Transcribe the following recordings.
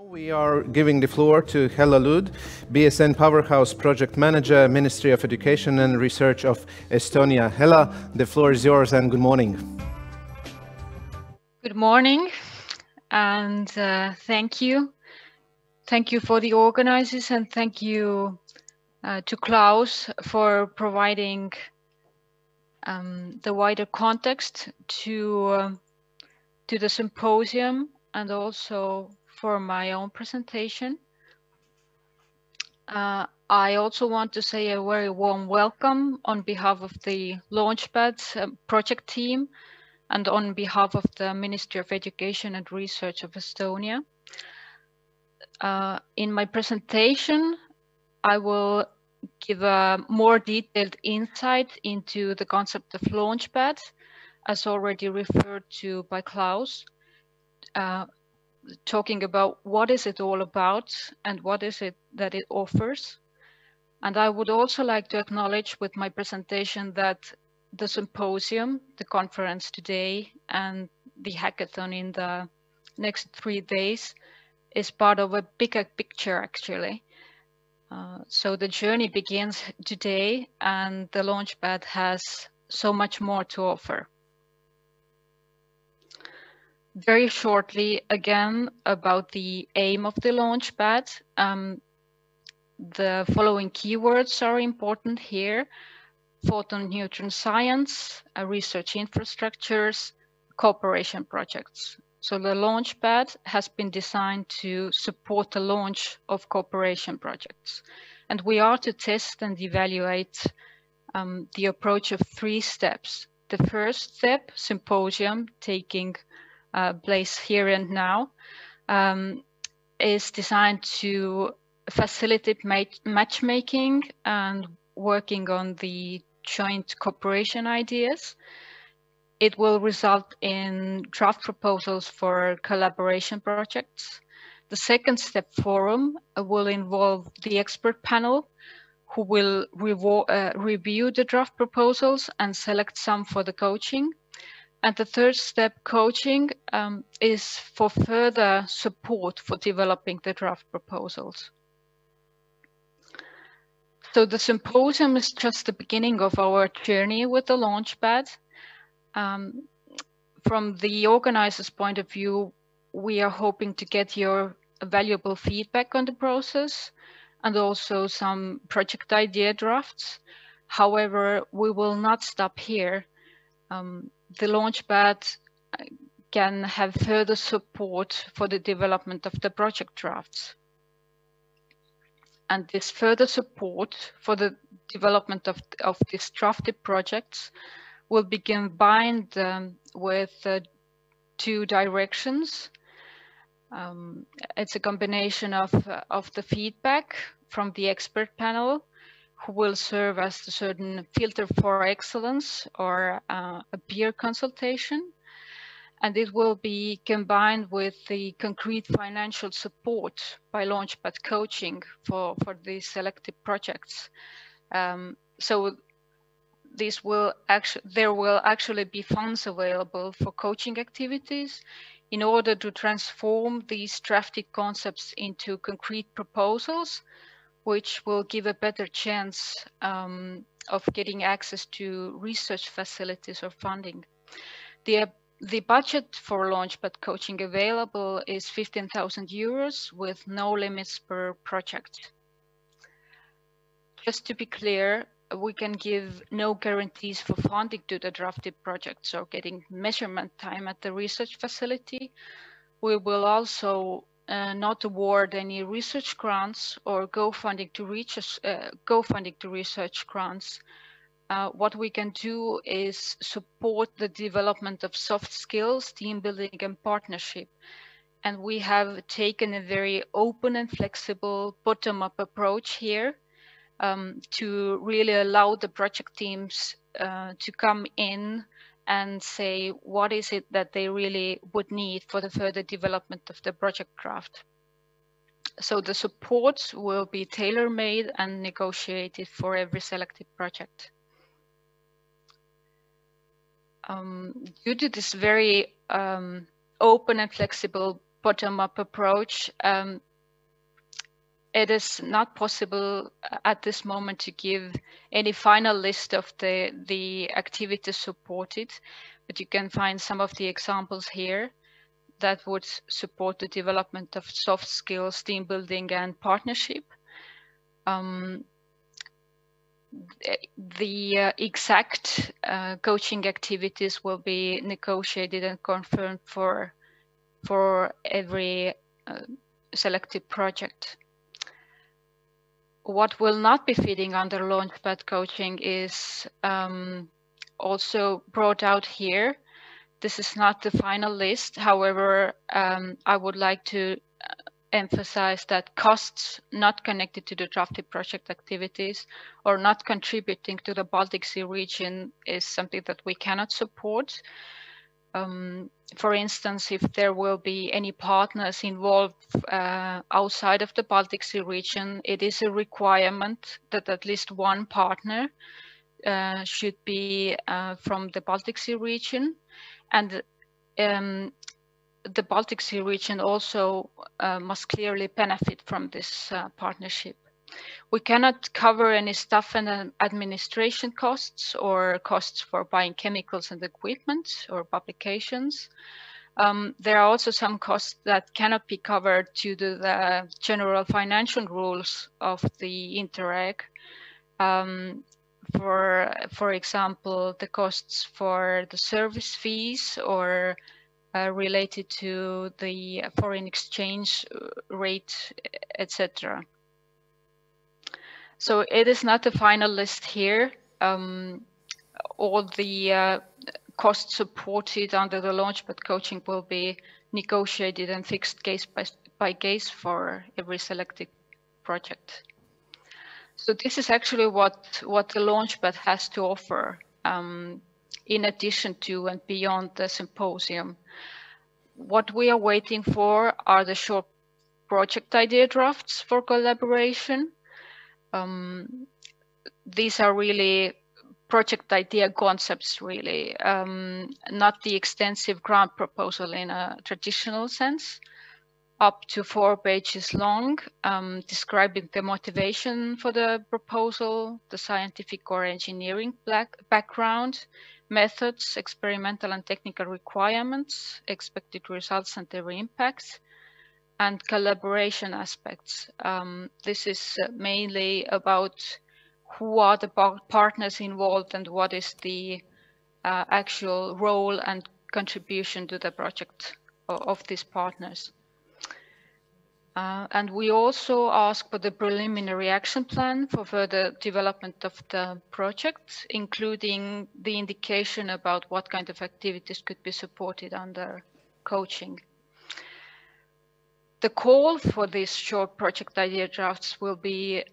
We are giving the floor to Hella Lood, BSN Powerhouse Project Manager, Ministry of Education and Research of Estonia. Hella, the floor is yours and good morning. Good morning and thank you. Thank you for the organizers and thank you to Klaus for providing the wider context to the symposium and also for my own presentation. I also want to say a very warm welcome on behalf of the LaunchPad project team and on behalf of the Ministry of Education and Research of Estonia. In my presentation, I will give a more detailed insight into the concept of LaunchPad, as already referred to by Klaus, talking about what is it all about and what is it that it offers. And I would also like to acknowledge with my presentation that the symposium, the conference today, and the hackathon in the next 3 days is part of a bigger picture, actually. So the journey begins today, and the LaunchPad has so much more to offer. Very shortly, again, about the aim of the LaunchPad. The following keywords are important here: Photon neutron science, research infrastructures, cooperation projects. So the LaunchPad has been designed to support the launch of cooperation projects. And we are to test and evaluate the approach of 3 steps. The first step, Symposium, taking place here and now, is designed to facilitate matchmaking and working on the joint cooperation ideas. It will result in draft proposals for collaboration projects. The second step forum will involve the expert panel, who will review the draft proposals and select some for the coaching. And the third step, coaching, is for further support for developing the draft proposals. So the symposium is just the beginning of our journey with the LaunchPad. From the organizers' point of view, we are hoping to get your valuable feedback on the process and also some project idea drafts. However, we will not stop here. The LaunchPad can have further support for the development of the project drafts. And this further support for the development of these drafted projects will be combined with 2 directions. It's a combination of the feedback from the expert panel, who will serve as a certain filter for excellence or a peer consultation. And it will be combined with the concrete financial support by LaunchPad coaching for the selected projects. So there will actually be funds available for coaching activities in order to transform these drafted concepts into concrete proposals, which will give a better chance of getting access to research facilities or funding. The budget for LaunchPad coaching available is 15,000 euros with no limits per project. Just to be clear, we can give no guarantees for funding to the drafted projects or getting measurement time at the research facility. We will also not award any research grants or co-funding to research grants. What we can do is support the development of soft skills, team building and partnership. And we have taken a very open and flexible bottom-up approach here to really allow the project teams to come in and say what is it that they really would need for the further development of the project draft. So the support will be tailor-made and negotiated for every selected project. Due to this very open and flexible bottom-up approach, it is not possible at this moment to give any final list of the activities supported, but you can find some of the examples here that would support the development of soft skills, team building, and partnership. The exact coaching activities will be negotiated and confirmed for every selected project. What will not be fitting under LaunchPad coaching is also brought out here. This is not the final list. However, I would like to emphasize that costs not connected to the drafted project activities or not contributing to the Baltic Sea region is something that we cannot support. For instance, if there will be any partners involved outside of the Baltic Sea region, it is a requirement that at least one partner should be from the Baltic Sea region. And the Baltic Sea region also must clearly benefit from this partnership. We cannot cover any staff and administration costs or costs for buying chemicals and equipment or publications. There are also some costs that cannot be covered due to the general financial rules of the Interreg. For example, the costs for the service fees or related to the foreign exchange rate, etc. So it is not a final list here. All the costs supported under the LaunchPad coaching will be negotiated and fixed case by case for every selected project. So this is actually what the LaunchPad has to offer in addition to and beyond the symposium. What we are waiting for are the short project idea drafts for collaboration. These are really project idea concepts, really, not the extensive grant proposal in a traditional sense, up to 4 pages long, describing the motivation for the proposal, the scientific or engineering background, methods, experimental and technical requirements, expected results and their impacts, and collaboration aspects. This is mainly about who are the partners involved and what is the actual role and contribution to the project of these partners. And we also ask for the preliminary action plan for further development of the project, including the indication about what kind of activities could be supported under coaching. The call for these short project idea drafts will be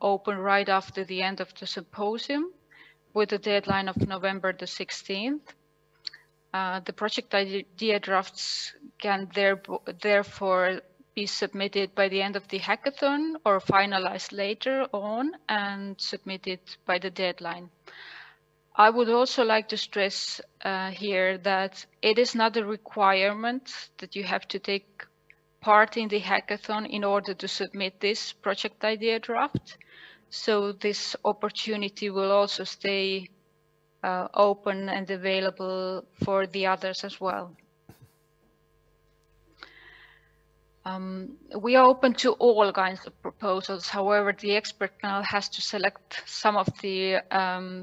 open right after the end of the symposium with a deadline of November the 16th. The project idea drafts can therefore be submitted by the end of the hackathon or finalized later on and submitted by the deadline. I would also like to stress here that it is not a requirement that you have to take part in the hackathon in order to submit this project idea draft. So this opportunity will also stay open and available for the others as well. We are open to all kinds of proposals. However, the expert panel has to select some of the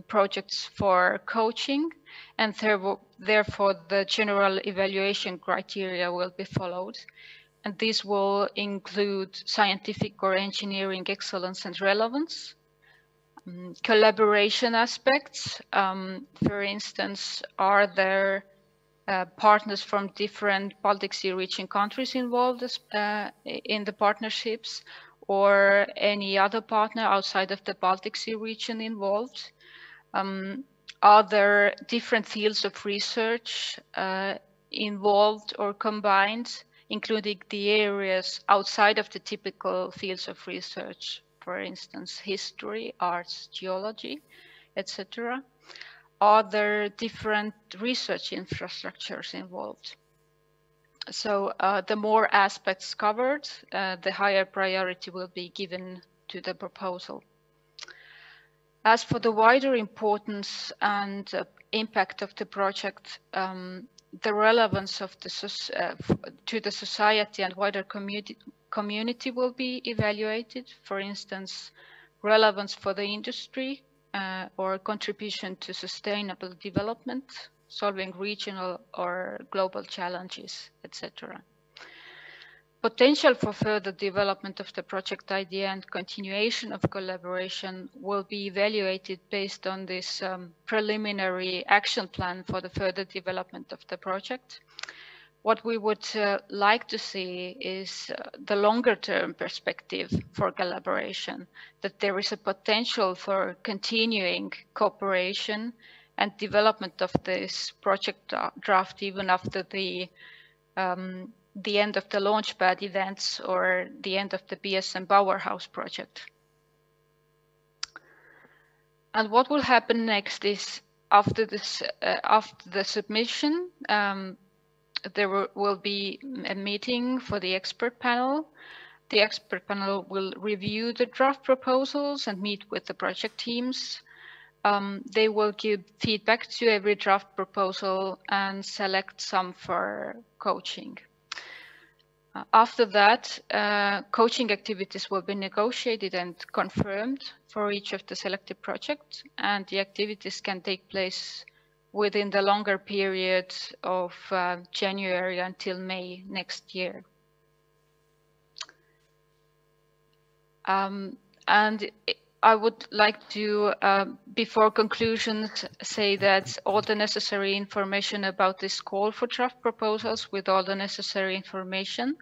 projects for coaching, and therefore the general evaluation criteria will be followed. And these will include scientific or engineering excellence and relevance, collaboration aspects. For instance, are there partners from different Baltic Sea region countries involved in the partnerships, or any other partner outside of the Baltic Sea region involved? Are there different fields of research involved or combined, including the areas outside of the typical fields of research, for instance, history, arts, geology, etc.? Are there different research infrastructures involved? So the more aspects covered, the higher priority will be given to the proposal. As for the wider importance and impact of the project, the relevance of to the society and wider community will be evaluated. For instance, relevance for the industry or contribution to sustainable development, solving regional or global challenges, etc. Potential for further development of the project idea and continuation of collaboration will be evaluated based on this preliminary action plan for the further development of the project. What we would like to see is the longer term perspective for collaboration, that there is a potential for continuing cooperation and development of this project draft even after the end of the LaunchPad events or the end of the BSN Powerhouse project. And what will happen next is after the submission, there will be a meeting for the expert panel. The expert panel will review the draft proposals and meet with the project teams. They will give feedback to every draft proposal and select some for coaching. After that, coaching activities will be negotiated and confirmed for each of the selected projects, and the activities can take place within the longer period of January until May next year. And I would like to, before conclusions, say that all the necessary information about this call for draft proposals with all the necessary information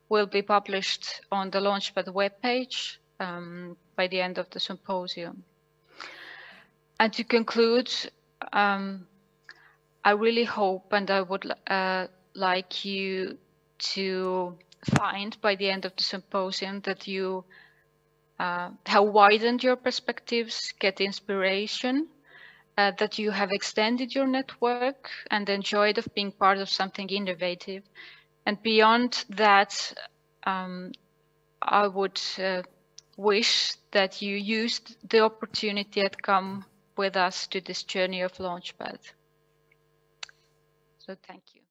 will be published on the LaunchPad webpage by the end of the symposium. And to conclude, I really hope and I would like you to find by the end of the symposium that you have widened your perspectives, get inspiration, that you have extended your network and enjoyed of being part of something innovative. And beyond that, I would wish that you used the opportunity that come with us to this journey of LaunchPad. So thank you.